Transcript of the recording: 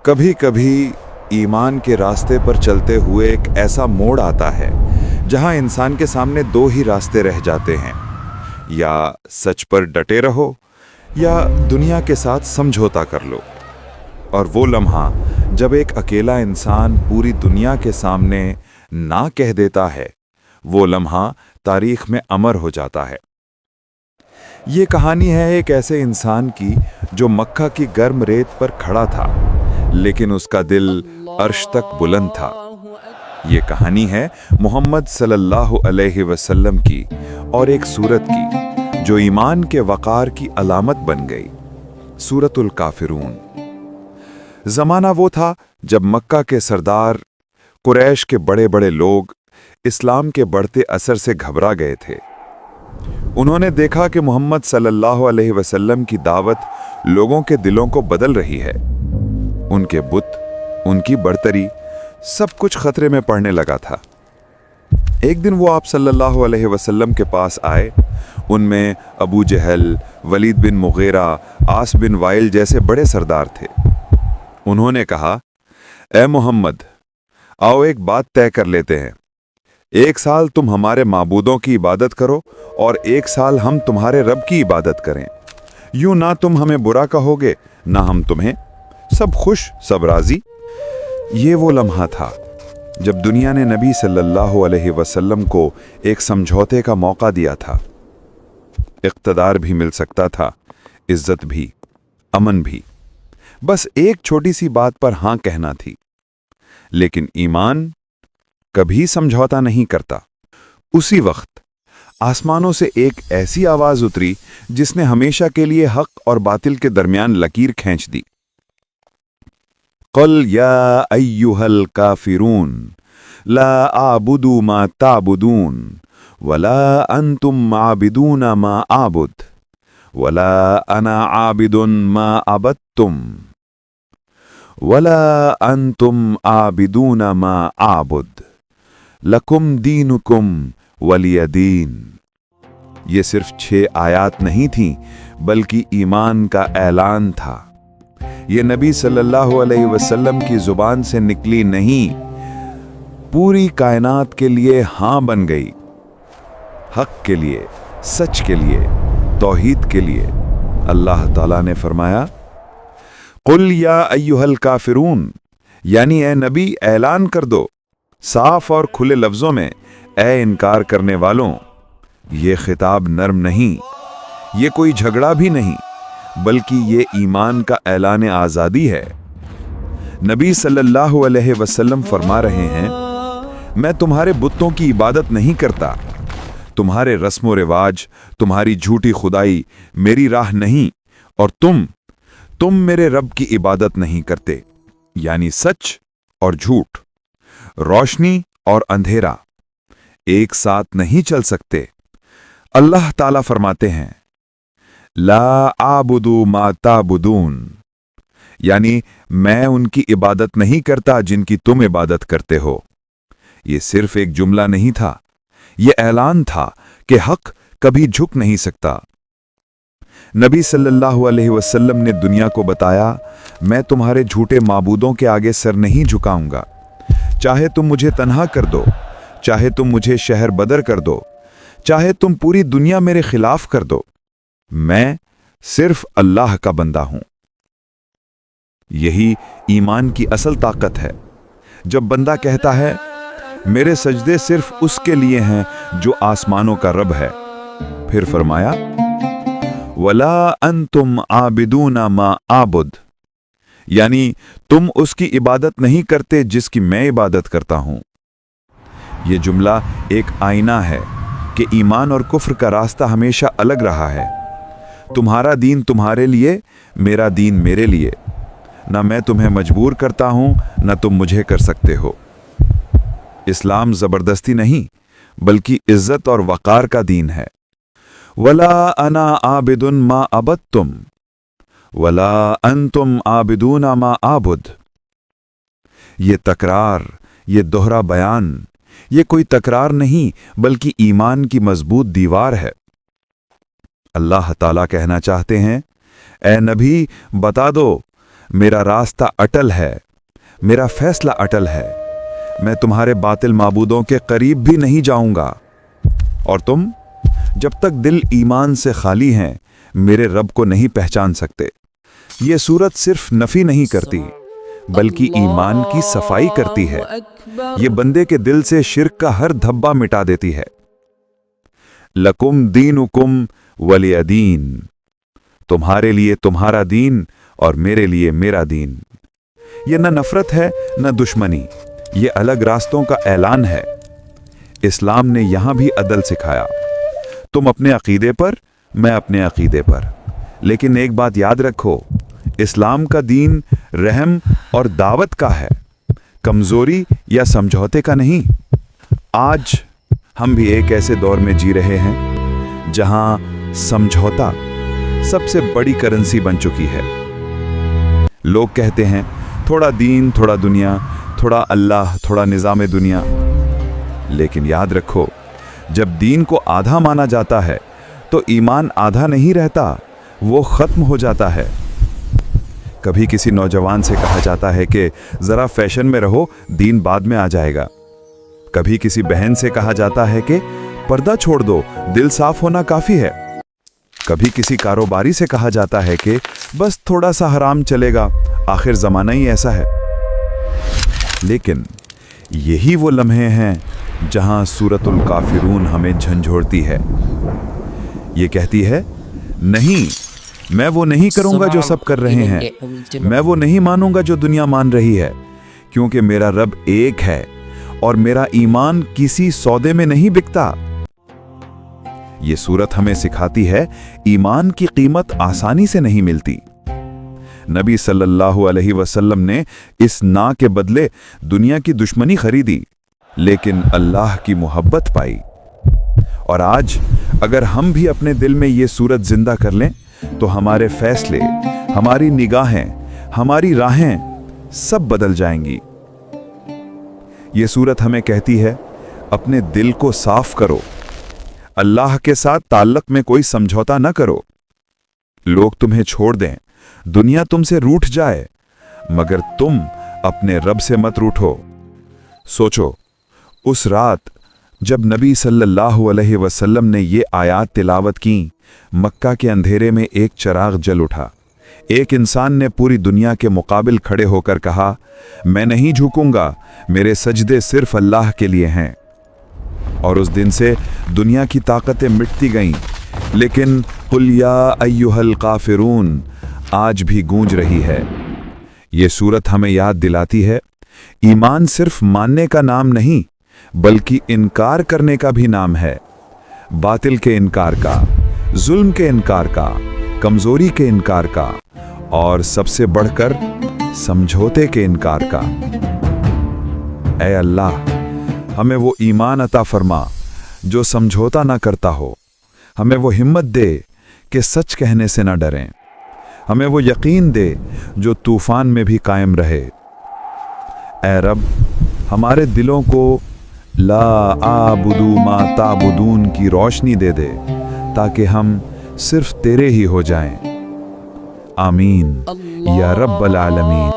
कभी कभी ईमान के रास्ते पर चलते हुए एक ऐसा मोड़ आता है जहां इंसान के सामने दो ही रास्ते रह जाते हैं, या सच पर डटे रहो या दुनिया के साथ समझौता कर लो। और वो लम्हा जब एक अकेला इंसान पूरी दुनिया के सामने ना कह देता है, वो लम्हा तारीख में अमर हो जाता है। ये कहानी है एक ऐसे इंसान की जो मक्का की गर्म रेत पर खड़ा था, लेकिन उसका दिल अर्श तक बुलंद था। ये कहानी है मोहम्मद सल्लल्लाहु अलैहि वसल्लम की और एक सूरत की जो ईमान के वक़ार की अलामत बन गई, सूरतुल काफिरून। ज़माना वो था जब मक्का के सरदार, कुरैश के बड़े बड़े लोग इस्लाम के बढ़ते असर से घबरा गए थे। उन्होंने देखा कि मोहम्मद सल्लल्लाहु अलैहि वसल्लम की दावत लोगों के दिलों को बदल रही है। उनके बुत, उनकी बर्तरी, सब कुछ खतरे में पड़ने लगा था। एक दिन वो आप सल्लल्लाहु अलैहि वसल्लम के पास आए। उनमें अबू जहल, वलीद बिन मुगीरा, आस बिन वाइल जैसे बड़े सरदार थे। उन्होंने कहा, ए मोहम्मद, आओ एक बात तय कर लेते हैं। एक साल तुम हमारे माबूदों की इबादत करो और एक साल हम तुम्हारे रब की इबादत करें। यूं ना तुम हमें बुरा कहोगे ना हम तुम्हें, सब खुश सब राजी। ये वो लम्हा था जब दुनिया ने नबी सल्लल्लाहु अलैहि वसल्लम को एक समझौते का मौका दिया था। इक़्तिदार भी मिल सकता था, इज्जत भी, अमन भी। बस एक छोटी सी बात पर हां कहना थी। लेकिन ईमान कभी समझौता नहीं करता। उसी वक्त आसमानों से एक ऐसी आवाज उतरी जिसने हमेशा के लिए हक और बातिल के दरमियान लकीर खींच दी। क़ुल या अय्युहल काफिरून ला आबुदु मा ताबुदून वला अंतुम आबिदून मा आबुद वला अना आबिदुन मा अबदतुम वला अंतुम आबिदून मा आबुद लकुम दीनुकुम वलिय दीन। ये सिर्फ 6 आयात नहीं थीं, बल्कि ईमान का ऐलान था। ये नबी सल्लल्लाहु अलैहि वसल्लम की जुबान से निकली नहीं, पूरी कायनात के लिए हां बन गई। हक के लिए, सच के लिए, तौहीद के लिए। अल्लाह ताला ने फरमाया, कुल या अय्युहल काफिरून, यानी ए नबी ऐलान कर दो साफ और खुले लफ्जों में, ए इनकार करने वालों। ये खिताब नर्म नहीं, ये कोई झगड़ा भी नहीं, बल्कि ये ईमान का ऐलान आज़ादी है। नबी सल्लल्लाहु अलैहि वसल्लम फरमा रहे हैं, मैं तुम्हारे बुतों की इबादत नहीं करता। तुम्हारे रस्म व रिवाज, तुम्हारी झूठी खुदाई मेरी राह नहीं, और तुम मेरे रब की इबादत नहीं करते। यानी सच और झूठ, रोशनी और अंधेरा एक साथ नहीं चल सकते। अल्लाह ताला फरमाते हैं, ला आबुदु मा ताबुदून, यानी मैं उनकी इबादत नहीं करता जिनकी तुम इबादत करते हो। ये सिर्फ एक जुमला नहीं था, ये ऐलान था कि हक कभी झुक नहीं सकता। नबी सल्लल्लाहु अलैहि वसल्लम ने दुनिया को बताया, मैं तुम्हारे झूठे माबूदों के आगे सर नहीं झुकाऊंगा। चाहे तुम मुझे तन्हा कर दो, चाहे तुम मुझे शहर बदर कर दो, चाहे तुम पूरी दुनिया मेरे खिलाफ कर दो, मैं सिर्फ अल्लाह का बंदा हूं। यही ईमान की असल ताकत है। जब बंदा कहता है, मेरे सजदे सिर्फ उसके लिए हैं जो आसमानों का रब है। फिर फरमाया, वला अंतुम आबिदून मा आबुद, यानी तुम उसकी इबादत नहीं करते जिसकी मैं इबादत करता हूं। यह जुमला एक आईना है कि ईमान और कुफ्र का रास्ता हमेशा अलग रहा है। तुम्हारा दीन तुम्हारे लिए, मेरा दीन मेरे लिए। ना मैं तुम्हें मजबूर करता हूं, ना तुम मुझे कर सकते हो। इस्लाम जबरदस्ती नहीं, बल्कि इज्जत और वक़ार का दीन है। वला अना आबिदुन मा अबदतुम वला अंतुम आबिदून मा आबुद। ये तकरार, ये दोहरा बयान, ये कोई तकरार नहीं, बल्कि ईमान की मजबूत दीवार है। अल्लाह ताला कहना चाहते हैं, ए नबी बता दो, मेरा रास्ता अटल है, मेरा फैसला अटल है। मैं तुम्हारे बातिल माबूदों के करीब भी नहीं जाऊंगा। और तुम जब तक दिल ईमान से खाली हैं, मेरे रब को नहीं पहचान सकते। ये सूरत सिर्फ नफी नहीं करती बल्कि ईमान की सफाई करती है। ये बंदे के दिल से शिर्क का हर धब्बा मिटा देती है। लकुम दीनुकुम वलिय दीन, तुम्हारे लिए तुम्हारा दीन और मेरे लिए मेरा दीन। ये न नफरत है न दुश्मनी, ये अलग रास्तों का ऐलान है। इस्लाम ने यहां भी अदल सिखाया, तुम अपने अकीदे पर, मैं अपने अकीदे पर। लेकिन एक बात याद रखो, इस्लाम का दीन रहम और दावत का है, कमजोरी या समझौते का नहीं। आज हम भी एक ऐसे दौर में जी रहे हैं जहां समझौता सबसे बड़ी करेंसी बन चुकी है। लोग कहते हैं थोड़ा दीन थोड़ा दुनिया, थोड़ा अल्लाह थोड़ा निज़ाम दुनिया। लेकिन याद रखो, जब दीन को आधा माना जाता है तो ईमान आधा नहीं रहता, वो खत्म हो जाता है। कभी किसी नौजवान से कहा जाता है कि जरा फैशन में रहो, दीन बाद में आ जाएगा। कभी किसी बहन से कहा जाता है कि पर्दा छोड़ दो, दिल साफ होना काफी है। कभी किसी कारोबारी से कहा जाता है कि बस थोड़ा सा हराम चलेगा, आखिर जमाना ही ऐसा है। लेकिन यही वो लम्हे हैं जहां सूरतुल काफिरून हमें झंझोड़ती है। ये कहती है, नहीं, मैं वो नहीं करूंगा जो सब कर रहे हैं, मैं वो नहीं मानूंगा जो दुनिया मान रही है, क्योंकि मेरा रब एक है और मेरा ईमान किसी सौदे में नहीं बिकता। ये सूरत हमें सिखाती है ईमान की कीमत आसानी से नहीं मिलती। नबी सल्लल्लाहु अलैहि वसल्लम ने इस ना के बदले दुनिया की दुश्मनी खरीदी, लेकिन अल्लाह की मोहब्बत पाई। और आज अगर हम भी अपने दिल में ये सूरत जिंदा कर लें तो हमारे फैसले, हमारी निगाहें, हमारी राहें सब बदल जाएंगी। ये सूरत हमें कहती है, अपने दिल को साफ करो, अल्लाह के साथ ताल्लुक में कोई समझौता न करो। लोग तुम्हें छोड़ दें, दुनिया तुमसे रूठ जाए, मगर तुम अपने रब से मत रूठो। सोचो, उस रात जब नबी सल्लल्लाहु अलैहि वसल्लम ने ये आयात तिलावत की, मक्का के अंधेरे में एक चिराग जल उठा। एक इंसान ने पूरी दुनिया के मुकाबिल खड़े होकर कहा, मैं नहीं झुकूंगा, मेरे सजदे सिर्फ अल्लाह के लिए हैं। और उस दिन से दुनिया की ताकतें मिटती गईं, लेकिन कुल या अय्युहल काफिरून आज भी गूंज रही है। ये सूरत हमें याद दिलाती है, ईमान सिर्फ मानने का नाम नहीं बल्कि इनकार करने का भी नाम है। बातिल के इनकार का, जुल्म के इनकार का, कमजोरी के इनकार का और सबसे बढ़कर समझौते के इनकार का। ऐ अल्लाह, हमें वो ईमान अता फरमा जो समझौता ना करता हो। हमें वो हिम्मत दे कि सच कहने से ना डरें। हमें वो यकीन दे जो तूफान में भी कायम रहे। ऐ रब, हमारे दिलों को ला आबुदू मा ताबुदून की रोशनी दे दे, ताकि हम सिर्फ तेरे ही हो जाएं। आमीन या रब्बल आलमीन।